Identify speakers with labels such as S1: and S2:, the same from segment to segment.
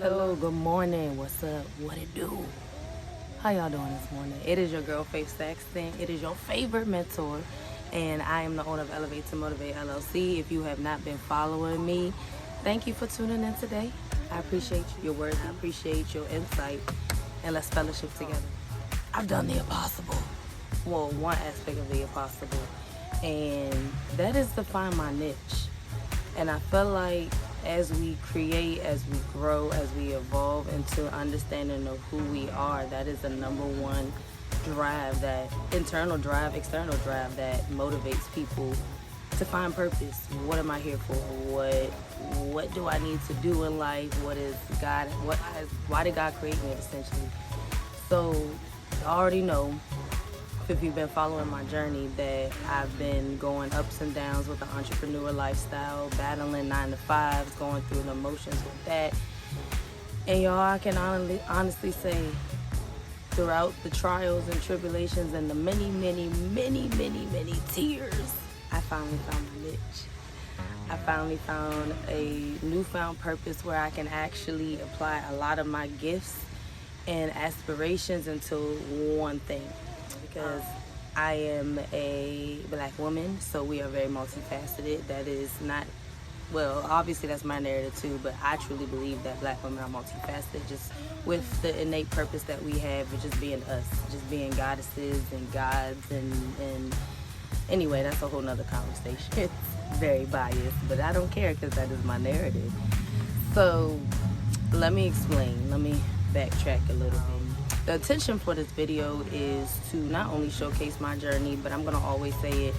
S1: Hello, good morning. What's up? What it do? How y'all doing this morning? It is your girl, Faith Saxton. It is your favorite mentor, and I am the owner of Elevate to Motivate LLC. If you have not been following me, thank you for tuning in today. I appreciate your words. I appreciate your insight, and let's fellowship together. I've done the impossible. Well, one aspect of the impossible, and that is to find my niche. And I feel like as we create, as we grow, as we evolve into understanding of who we are, that is the number one drive, that internal drive, external drive that motivates people to find purpose. What am I here for? What do I need to do in life? What is God? Why did God create me, essentially? So I already know, if you've been following my journey, that I've been going ups and downs with the entrepreneur lifestyle, battling 9 to 5s, going through the emotions with that. And y'all, I can honestly say, throughout the trials and tribulations and the many tears, I finally found my niche. I finally found a newfound purpose where I can actually apply a lot of my gifts and aspirations into one thing. Because I am a Black woman, so we are very multifaceted. That is not, well, obviously that's my narrative too, but I truly believe that Black women are multifaceted, just with the innate purpose that we have of just being us, just being goddesses and gods, and anyway, that's a whole nother conversation. It's very biased, but I don't care because that is my narrative. So let me explain, let me backtrack a little bit. The intention for this video is to not only showcase my journey, but I'm going to always say it,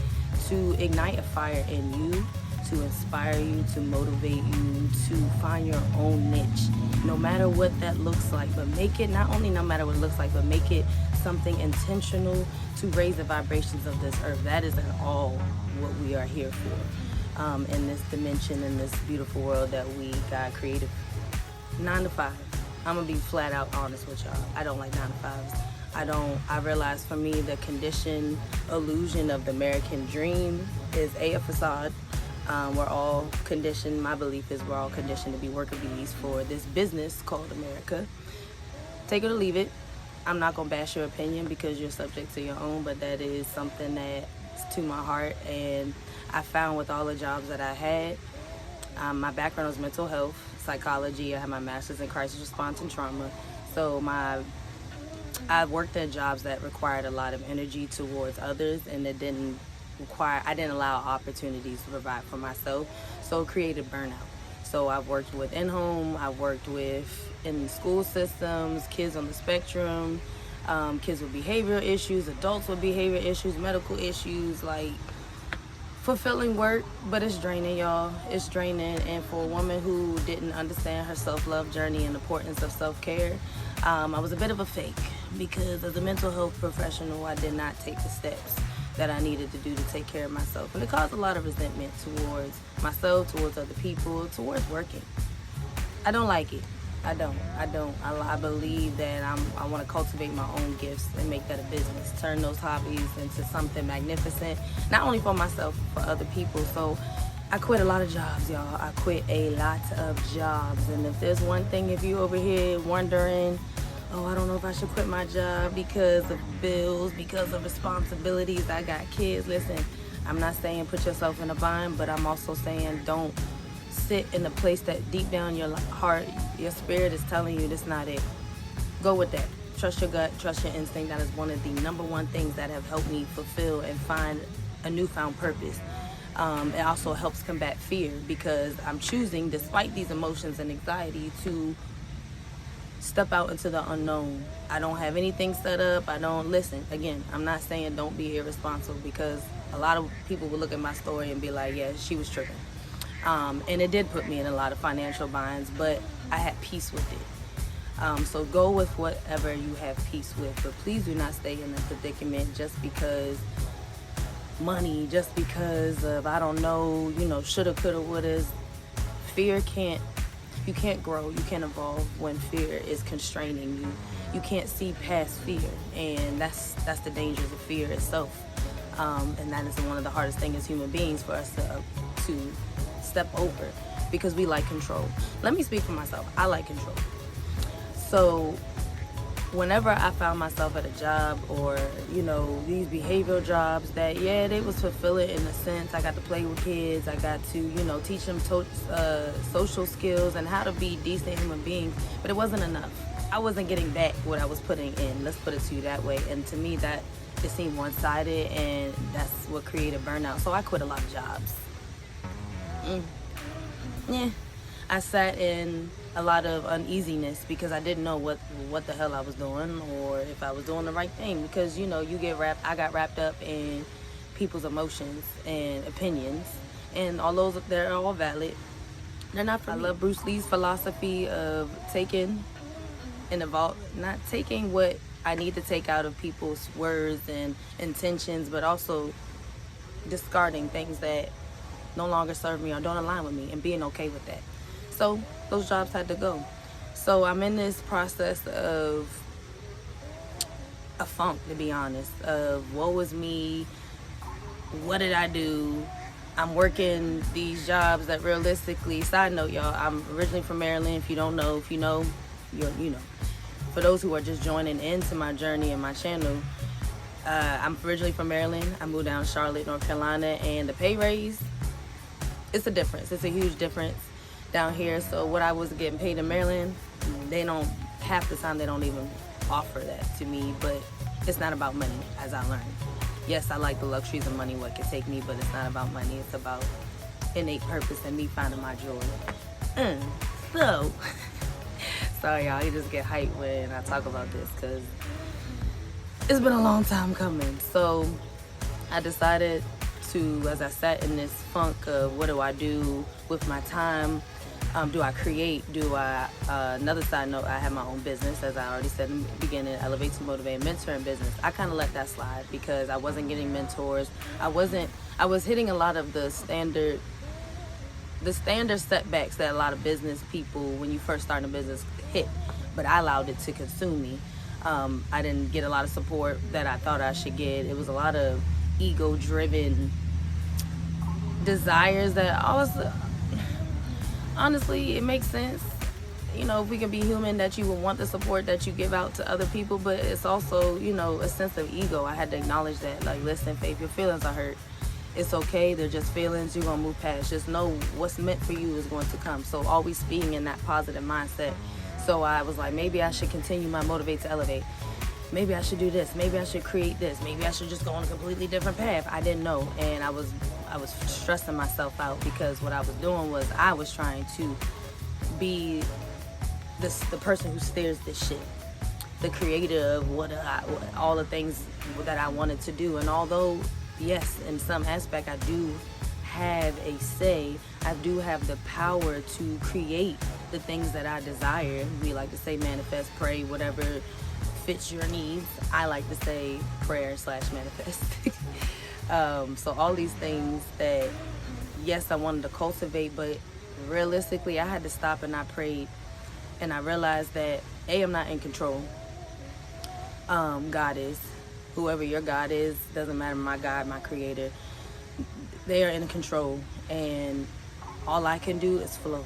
S1: to ignite a fire in you, to inspire you, to motivate you, to find your own niche, no matter what that looks like. But make it, not only no matter what it looks like, but make it something intentional to raise the vibrations of this earth. That is in all what we are here for, in this dimension, in this beautiful world that God created. 9 to 5. I'm gonna be flat out honest with y'all. I don't like 9 to 5s. I realize for me the conditioned illusion of the American dream is a facade. We're all conditioned, my belief is we're all conditioned to be worker bees for this business called America. Take it or leave it. I'm not gonna bash your opinion because you're subject to your own, but that is something that's to my heart. And I found with all the jobs that I had, my background was mental health, psychology. I have my master's in crisis response and trauma. So I worked at jobs that required a lot of energy towards others, and it I didn't allow opportunities to provide for myself. So it created burnout. So I've worked with in-home, I've worked with in school systems, kids on the spectrum, kids with behavioral issues, adults with behavior issues, medical issues, like fulfilling work, but it's draining, y'all. It's draining. And for a woman who didn't understand her self-love journey and the importance of self-care, I was a bit of a fake, because as a mental health professional, I did not take the steps that I needed to do to take care of myself. And it caused a lot of resentment towards myself, towards other people, towards working. I don't like it. I don't. I believe that I want to cultivate my own gifts and make that a business. Turn those hobbies into something magnificent, not only for myself, but for other people. So I quit a lot of jobs, y'all. I quit a lot of jobs. And if there's one thing, if you over here wondering, oh, I don't know if I should quit my job because of bills, because of responsibilities, I got kids. Listen, I'm not saying put yourself in a bind, but I'm also saying don't sit in a place that deep down your heart, your spirit is telling you that's not it. Go with that. Trust your gut, trust your instinct. That is one of the number one things that have helped me fulfill and find a newfound purpose. It also helps combat fear, because I'm choosing, despite these emotions and anxiety, to step out into the unknown. I don't have anything set up. Listen, again, I'm not saying don't be irresponsible, because a lot of people will look at my story and be like, yeah, she was tripping. And it did put me in a lot of financial binds, but I had peace with it. So go with whatever you have peace with, but please do not stay in a predicament just because money, just because of, I don't know, shoulda, coulda, woulda. You can't grow, you can't evolve when fear is constraining you. You can't see past fear, and that's the dangers of fear itself. And that is one of the hardest things as human beings for us to step over. because we like control. Let me speak for myself. I like control. So whenever I found myself at a job or, these behavioral jobs that, they was fulfilling in a sense. I got to play with kids. I got to, teach them social skills and how to be decent human beings. But it wasn't enough. I wasn't getting back what I was putting in. Let's put it to you that way. And to me, that it seemed one-sided, and that's what created burnout. So I quit a lot of jobs. I sat in a lot of uneasiness because I didn't know what the hell I was doing or if I was doing the right thing, because I got wrapped up in people's emotions and opinions, and although they're all valid, they're not for me. I love Bruce Lee's philosophy of not taking what I need to take out of people's words and intentions, but also discarding things that no longer serve me or don't align with me, and being okay with that. So those jobs had to go. So I'm in this process of a funk, to be honest, of woe is me, what did I do? I'm working these jobs that realistically, side note, y'all, I'm originally from Maryland. If you don't know, you know. For those who are just joining into my journey and my channel, I'm originally from Maryland. I moved down to Charlotte, North Carolina, and the pay raise, it's a difference. It's a huge difference down here. So what I was getting paid in Maryland, half the time they don't even offer that to me. But it's not about money, as I learned. Yes, I like the luxuries of money, what can take me, but it's not about money. It's about innate purpose and me finding my joy. So, sorry y'all, you just get hyped when I talk about this, because it's been a long time coming. So I decided to, as I sat in this funk of what do I do with my time, do I create, another side note, I have my own business, as I already said in the beginning, Elevate to Motivate mentoring business. I kind of let that slide because I wasn't getting mentors. I was hitting a lot of the standard setbacks that a lot of business people, when you first start a business, hit, but I allowed it to consume me. I didn't get a lot of support that I thought I should get. It was a lot of ego-driven desires that I was, honestly, it makes sense. If we can be human, that you will want the support that you give out to other people, but it's also, a sense of ego. I had to acknowledge that, like, listen, Faith, your feelings are hurt. It's okay, they're just feelings, you're gonna move past. Just know what's meant for you is going to come. So always being in that positive mindset. So I was like, maybe I should continue my Motivate to Elevate. Maybe I should do this. Maybe I should create this. Maybe I should just go on a completely different path. I didn't know, and I was stressing myself out, because what I was doing was I was trying to be the person who steers this shit, the creator of what all the things that I wanted to do. And although, yes, in some aspect I do have a say, I do have the power to create the things that I desire. We like to say manifest, pray, whatever fits your needs. I like to say prayer/manifest. So all these things that, yes, I wanted to cultivate, but realistically I had to stop, and I prayed, and I realized that I'm not in control. God is. Whoever your God is, doesn't matter. My God, my creator, they are in control, and all I can do is flow.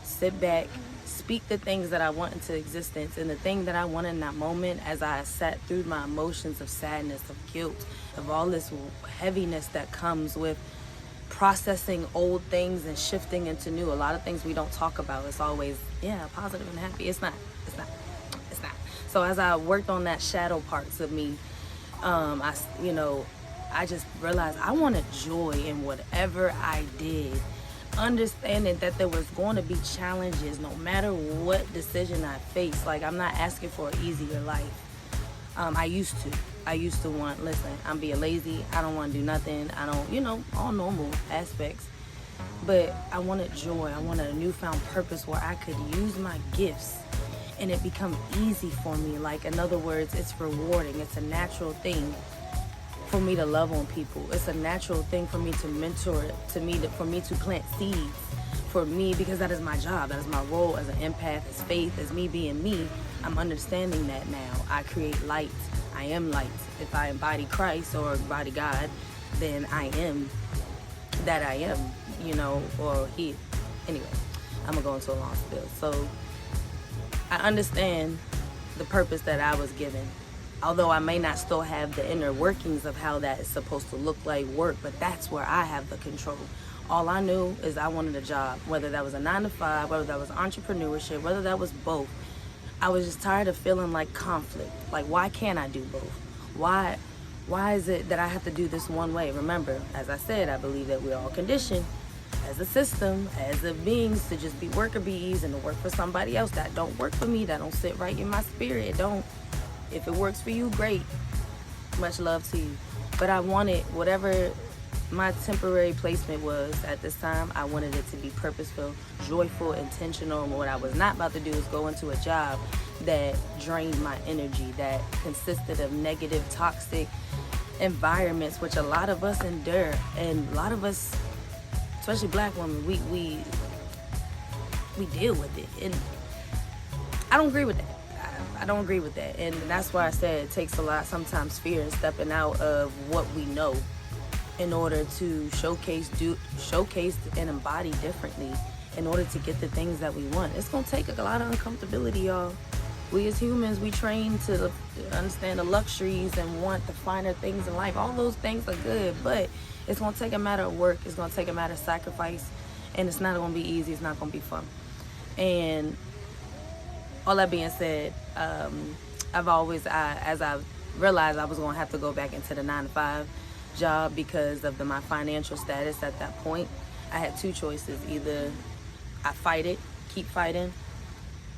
S1: Sit back, speak the things that I want into existence, and the thing that I want in that moment, as I sat through my emotions of sadness, of guilt, of all this heaviness that comes with processing old things and shifting into new. A lot of things we don't talk about. It's always, positive and happy. It's not. So as I worked on that shadow parts of me, I just realized I wanted joy in whatever I did, understanding that there was going to be challenges no matter what decision I faced. Like, I'm not asking for an easier life. I used to want, listen, I'm being lazy, I don't want to do nothing, I don't, all normal aspects. But I wanted joy. I wanted a newfound purpose where I could use my gifts and it become easy for me. Like, in other words, it's rewarding. It's a natural thing for me to love on people. It's a natural thing for me to mentor, for me to plant seeds, for me, because that is my job. That is my role as an empath, as Faith, as me being me. I'm understanding that now. I create light. I am light. If I embody Christ or embody God, then I am that I am, or He. Anyway, I'm gonna go into a long spiel. So I understand the purpose that I was given. Although I may not still have the inner workings of how that is supposed to look like work, but that's where I have the control. All I knew is I wanted a job, whether that was a 9 to 5, whether that was entrepreneurship, whether that was both. I was just tired of feeling like conflict. Like, why can't I do both? Why is it that I have to do this one way? Remember, as I said, I believe that we're all conditioned as a system, as a beings, to just be worker bees and to work for somebody else. That don't work for me. That don't sit right in my spirit. It don't. If it works for you, great. Much love to you. But I wanted whatever my temporary placement was at this time, I wanted it to be purposeful, joyful, intentional. And what I was not about to do is go into a job that drained my energy, that consisted of negative, toxic environments, which a lot of us endure. And a lot of us, especially black women, we deal with it. And I don't agree with that. I don't agree with that. And that's why I said it takes a lot, sometimes fear, and stepping out of what we know in order to showcase and embody differently in order to get the things that we want. It's gonna take a lot of uncomfortability, y'all. We as humans, we train to understand the luxuries and want the finer things in life. All those things are good, but it's gonna take a matter of work. It's gonna take a matter of sacrifice, and it's not gonna be easy. It's not gonna be fun. And all that being said, as I realized I was gonna have to go back into the 9 to 5 job because of my financial status at that point, I had two choices. Either I fight it, keep fighting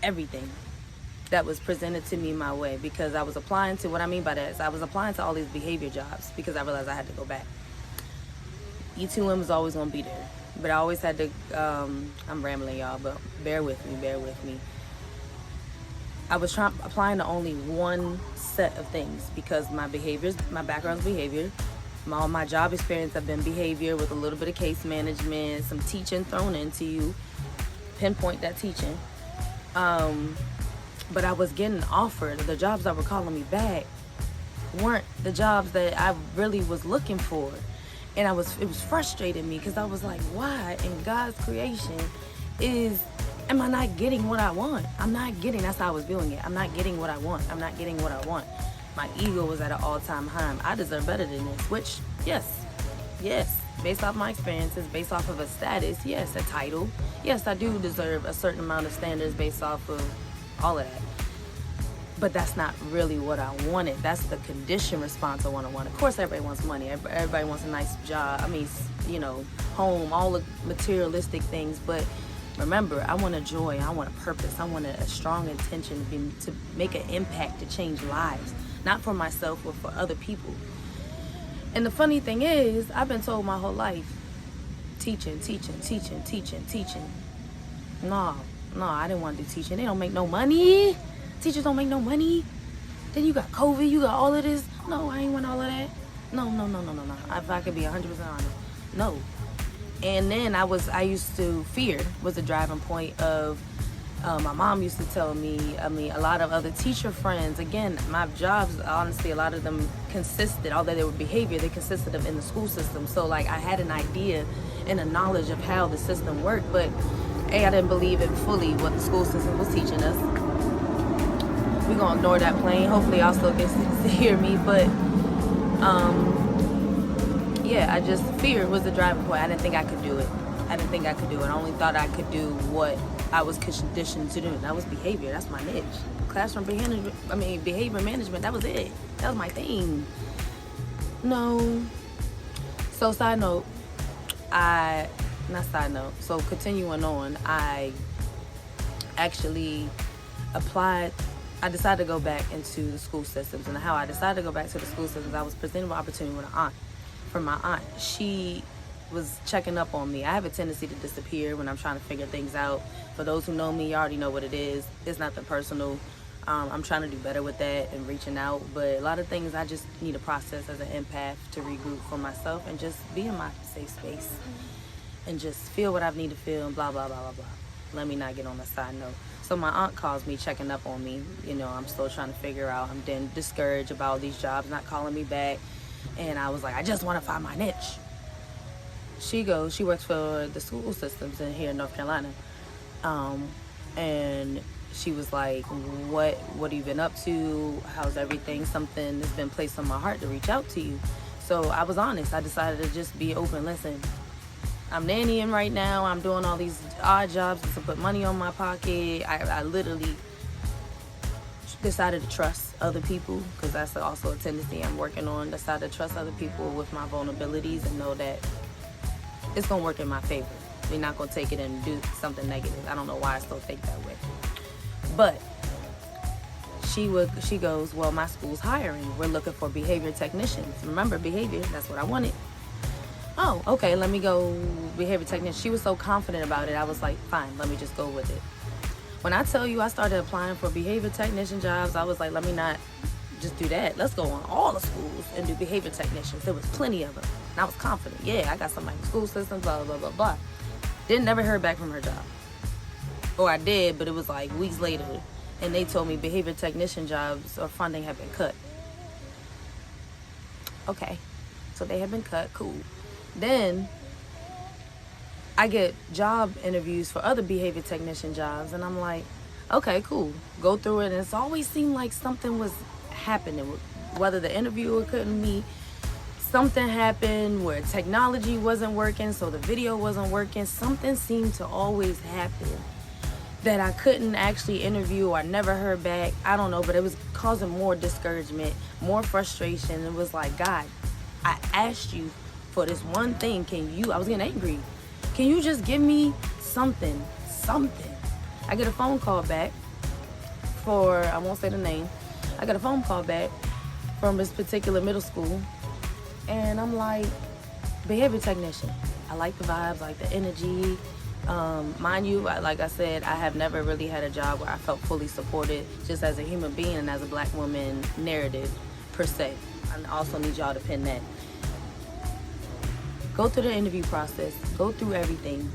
S1: everything that was presented to me my way, because I was applying to, what I mean by that is I was applying to all these behavior jobs because I realized I had to go back. E2M was always gonna be there, but I always had to, I'm rambling, y'all, but bear with me. I was applying to only one set of things because my background's behavior. All my job experience have been behavior with a little bit of case management, some teaching thrown into you, pinpoint that teaching. But I was getting offered, the jobs that were calling me back weren't the jobs that I really was looking for. And it was frustrating me because I was like, why in God's creation am I not getting what I want? That's how I was viewing it. I'm not getting what I want. My ego was at an all-time high. I deserve better than this, which, yes, based off my experiences, based off of a status, yes, a title. Yes, I do deserve a certain amount of standards based off of all of that. But that's not really what I wanted. That's the conditioned response I want. Of course, everybody wants money. Everybody wants a nice job. Home, all the materialistic things. But remember, I want a joy. I want a purpose. I want a strong intention to make an impact, to change lives. Not for myself, but for other people. And the funny thing is, I've been told my whole life, teaching. No, I didn't want to do teaching. They don't make no money. Teachers don't make no money. Then you got COVID, you got all of this. No, I ain't want all of that. No. If I could be 100% honest, no. And then fear was the driving point of, my mom used to tell me, a lot of other teacher friends, again, my jobs, honestly, a lot of them although they were behavior, they consisted of in the school system. So like I had an idea and a knowledge of how the system worked, but I didn't believe in fully what the school system was teaching us. We're gonna ignore that plane. Hopefully y'all still get to hear me, but fear was the driving point. I didn't think I could do it. I only thought I could do what I was conditioned to do. That was behavior. That's my niche. Classroom behavior management. That was it. That was my thing. No. So continuing on, I actually applied. I decided to go back into the school systems. And how I decided to go back to the school systems, I was presented with an opportunity from my aunt. She was checking up on me. I have a tendency to disappear when I'm trying to figure things out. For those who know me, you already know what it is. It's nothing personal. I'm trying to do better with that and reaching out. But a lot of things I just need to process as an empath to regroup for myself and just be in my safe space and just feel what I need to feel and blah, blah, blah, blah, blah. Let me not get on a side note. So my aunt calls me, checking up on me. I'm still trying to figure out. I'm then discouraged about these jobs not calling me back. And I was like, I just want to find my niche. she works for the school systems in here in North Carolina. And she was like, what have you been up to? How's everything? Something has been placed on my heart to reach out to you. So I was honest. I decided to just be open. Listen, I'm nannying right now. I'm doing all these odd jobs to put money on my pocket. I literally decided to trust other people, because that's also a tendency I'm working on. Decided to trust other people with my vulnerabilities and know that it's going to work in my favor. They're not going to take it and do something negative. I don't know why I still think that way. But she goes, well, my school's hiring. We're looking for behavior technicians. Remember, behavior, that's what I wanted. Oh, okay, let me go behavior technician. She was so confident about it. I was like, fine, let me just go with it. When I tell you I started applying for behavior technician jobs, I was like, let me not just do that. Let's go on all the schools and do behavior technicians. There was plenty of them. And I was confident. Yeah, I got somebody in the school system, blah, blah, blah, blah. Never heard back from her job. Or I did, but it was like weeks later. And they told me behavior technician jobs or funding had been cut. Okay, so they had been cut, cool. Then I get job interviews for other behavior technician jobs, and I'm like, okay, cool. Go through it, and it's always seemed like something was happening. Whether the interviewer couldn't meet, something happened where technology wasn't working, so the video wasn't working. Something seemed to always happen that I couldn't actually interview, or I never heard back. I don't know, but it was causing more discouragement, more frustration. It was like, God, I asked you for this one thing. I was getting angry. Can you just give me something? I get a phone call back I won't say the name. I got a phone call back from this particular middle school, and I'm like, behavior technician. I like the vibes, I like the energy. Mind you, like I said, I have never really had a job where I felt fully supported just as a human being and as a black woman narrative per se. I also need y'all to pin that. Go through the interview process. Go through everything.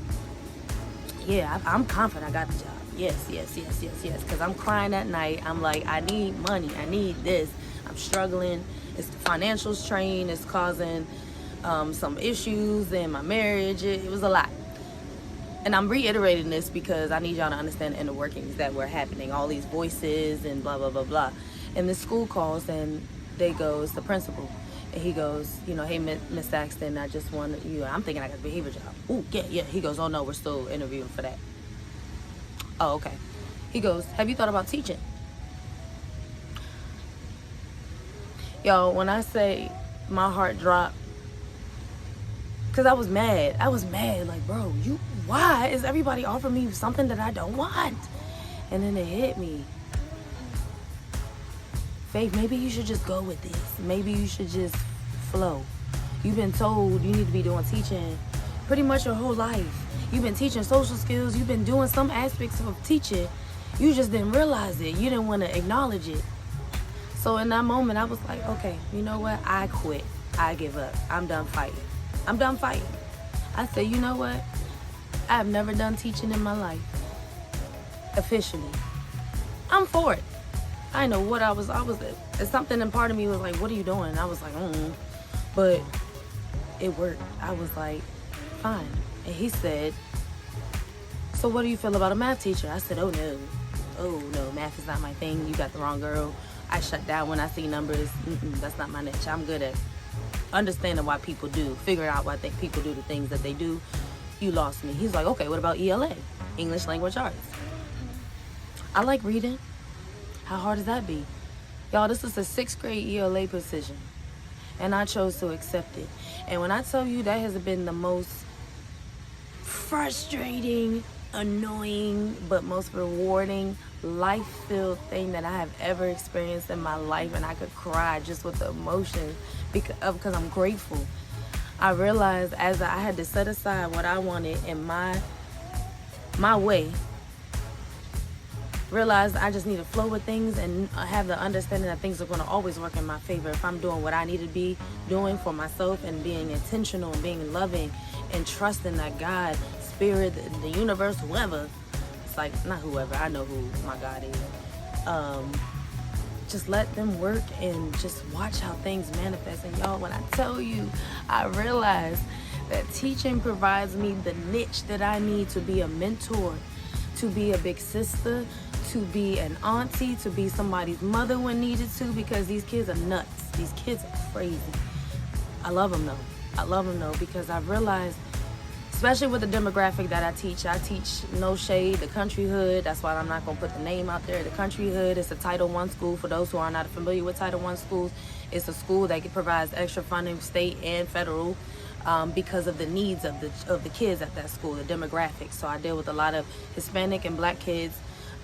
S1: Yeah, I'm confident I got the job. Yes. Because I'm crying at night. I'm like, I need money. I need this. I'm struggling. It's the financial strain. It's causing some issues in my marriage. It was a lot. And I'm reiterating this because I need y'all to understand the inner workings that were happening. All these voices and blah, blah, blah, blah. And the school calls, and it's the principal. And he goes, hey, Miss Saxton, I just want you. I'm thinking I got a behavior job. Ooh, yeah. He goes, oh, no, we're still interviewing for that. Oh, okay. He goes, have you thought about teaching? Yo, when I say my heart dropped, because I was mad. Like, bro, why is everybody offering me something that I don't want? And then it hit me. Faith, maybe you should just go with this. Maybe you should just flow. You've been told you need to be doing teaching pretty much your whole life. You've been teaching social skills. You've been doing some aspects of teaching. You just didn't realize it. You didn't want to acknowledge it. So in that moment, I was like, okay, you know what? I quit. I give up. I'm done fighting. I said, you know what? I have never done teaching in my life. Officially. I'm for it. I know what I was something in part of me was like, what are you doing? I was like, but it worked. I was like, fine. And he said, so what do you feel about a math teacher? I said, oh no, math is not my thing. You got the wrong girl. I shut down when I see numbers. That's not my niche. I'm good at understanding why people do, figuring out why people do the things that they do. You lost me. He's like, okay, what about ELA? English Language Arts. I like reading. How hard does that be? Y'all, this is a 6th grade ELA position, and I chose to accept it. And when I tell you that has been the most frustrating, annoying, but most rewarding, life-filled thing that I have ever experienced in my life, and I could cry just with the emotion because I'm grateful. I realized as I had to set aside what I wanted in my way, realized I just need to flow with things and have the understanding that things are going to always work in my favor if I'm doing what I need to be doing for myself and being intentional and being loving and trusting that God, Spirit, the universe, whoever, it's like, not whoever, I know who my God is, just let them work and just watch how things manifest. And y'all, when I tell you, I realized that teaching provides me the niche that I need to be a mentor, to be a big sister, to be an auntie, to be somebody's mother when needed to, because these kids are nuts. These kids are crazy. I love them though. I love them though, because I've realized, especially with the demographic that I teach no shade, the country hood. That's why I'm not going to put the name out there. The country hood is a Title I school. For those who are not familiar with Title I schools, it's a school that provides extra funding, state and federal, because of the needs of the kids at that school, the demographics. So I deal with a lot of Hispanic and Black kids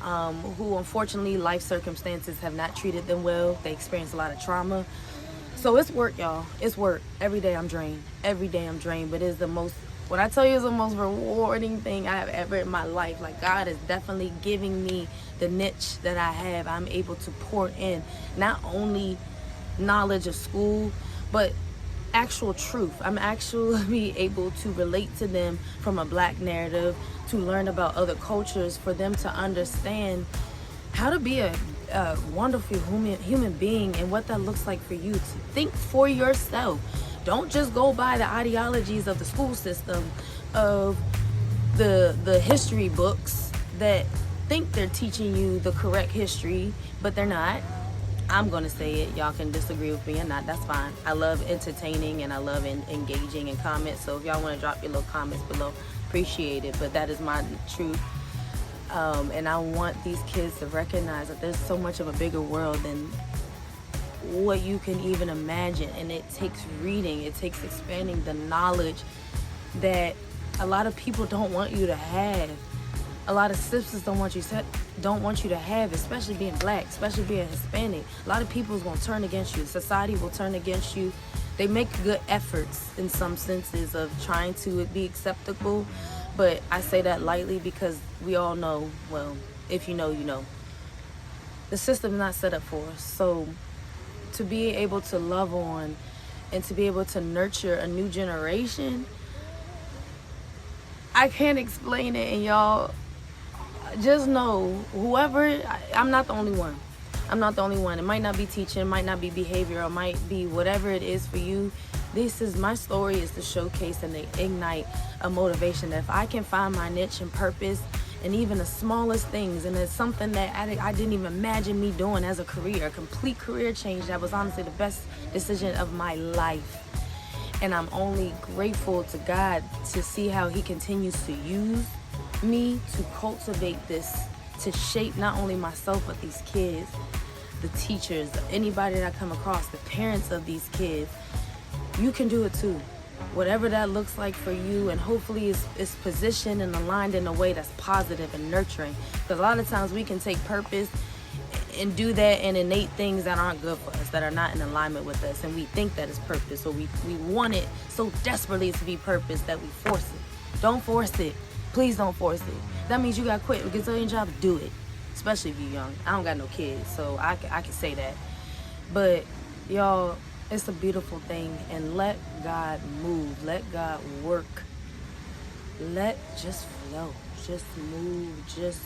S1: who unfortunately life circumstances have not treated them well. They experience a lot of trauma. So it's work, y'all. It's work. Every day I'm drained. Every day I'm drained. But it's the most, when I tell you, it's the most rewarding thing I have ever in my life. Like, God is definitely giving me the niche that I have. I'm able to pour in not only knowledge of school, but actual truth. I'm actually able to relate to them from a Black narrative, to learn about other cultures, for them to understand how to be a wonderful human being and what that looks like for you. To think for yourself. Don't just go by the ideologies of the school system, of the history books that think they're teaching you the correct history, but they're not. I'm gonna say it. Y'all can disagree with me or not. That's fine. I love entertaining and I love engaging in comments. So if y'all want to drop your little comments below, appreciate it. But that is my truth. And I want these kids to recognize that there's so much of a bigger world than what you can even imagine. And it takes reading. It takes expanding the knowledge that a lot of people don't want you to have. A lot of sisters don't want you to have, especially being Black, especially being Hispanic. A lot of people is going to turn against you. Society will turn against you. They make good efforts in some senses of trying to be acceptable, but I say that lightly because we all know, well, if you know, you know. The system's not set up for us. So to be able to love on and to be able to nurture a new generation, I can't explain it, and y'all just know, I'm not the only one. I'm not the only one. It might not be teaching, it might not be behavior, it might be whatever it is for you. My story is to showcase and to ignite a motivation that if I can find my niche and purpose and even the smallest things, and it's something that I didn't even imagine me doing as a career, a complete career change that was honestly the best decision of my life. And I'm only grateful to God to see how He continues to use me to cultivate this, to shape not only myself but these kids, the teachers, anybody that I come across, the parents of these kids. You can do it too, whatever that looks like for you, and hopefully it's positioned and aligned in a way that's positive and nurturing, because a lot of times we can take purpose and do that and innate things that aren't good for us, that are not in alignment with us, and we think that is purpose, or we want it so desperately to be purpose that we force it. Don't force it. Please don't force it. That means you gotta quit a gazillion jobs. Do it, especially if you're young. I don't got no kids, so I can say that. But y'all, it's a beautiful thing, and let God move. Let God work. Just flow. Just move. Just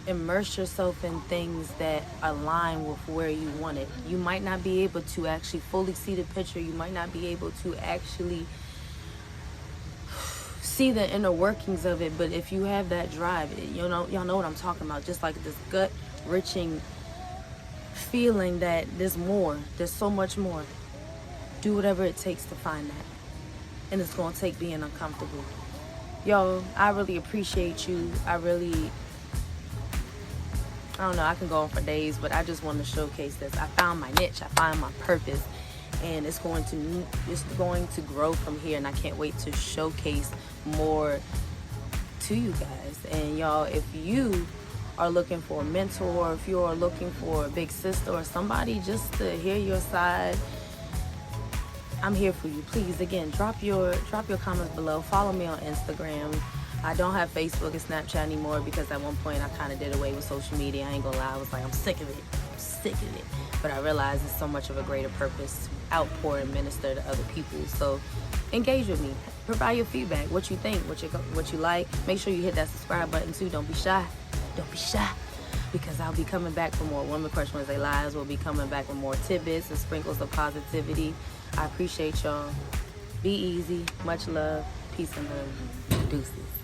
S1: immerse yourself in things that align with where you want it. You might not be able to actually fully see the picture. You might not be able to actually see the inner workings of it, but if you have that drive, y'all know what I'm talking about. Just like this gut-wrenching feeling that there's so much more. Do whatever it takes to find that, and it's gonna take being uncomfortable. Yo, I really appreciate you. I don't know, I can go on for days, but I just want to showcase this. I found my niche. I found my purpose. And it's going to grow from here, and I can't wait to showcase more to you guys. And y'all, if you are looking for a mentor, if you are looking for a big sister or somebody just to hear your side, I'm here for you. Please, again, drop your comments below. Follow me on Instagram. I don't have Facebook and Snapchat anymore because at one point I kind of did away with social media. I ain't gonna lie, I was like, I'm sick of it. But I realized it's so much of a greater purpose to outpour and minister to other people. So engage with me. Provide your feedback. What you think, what you like. Make sure you hit that subscribe button too. Don't be shy. Because I'll be coming back for more Women Crush Wednesday Lives. We'll be coming back with more tidbits and sprinkles of positivity. I appreciate y'all. Be easy. Much love. Peace. Peace and love. Deuces.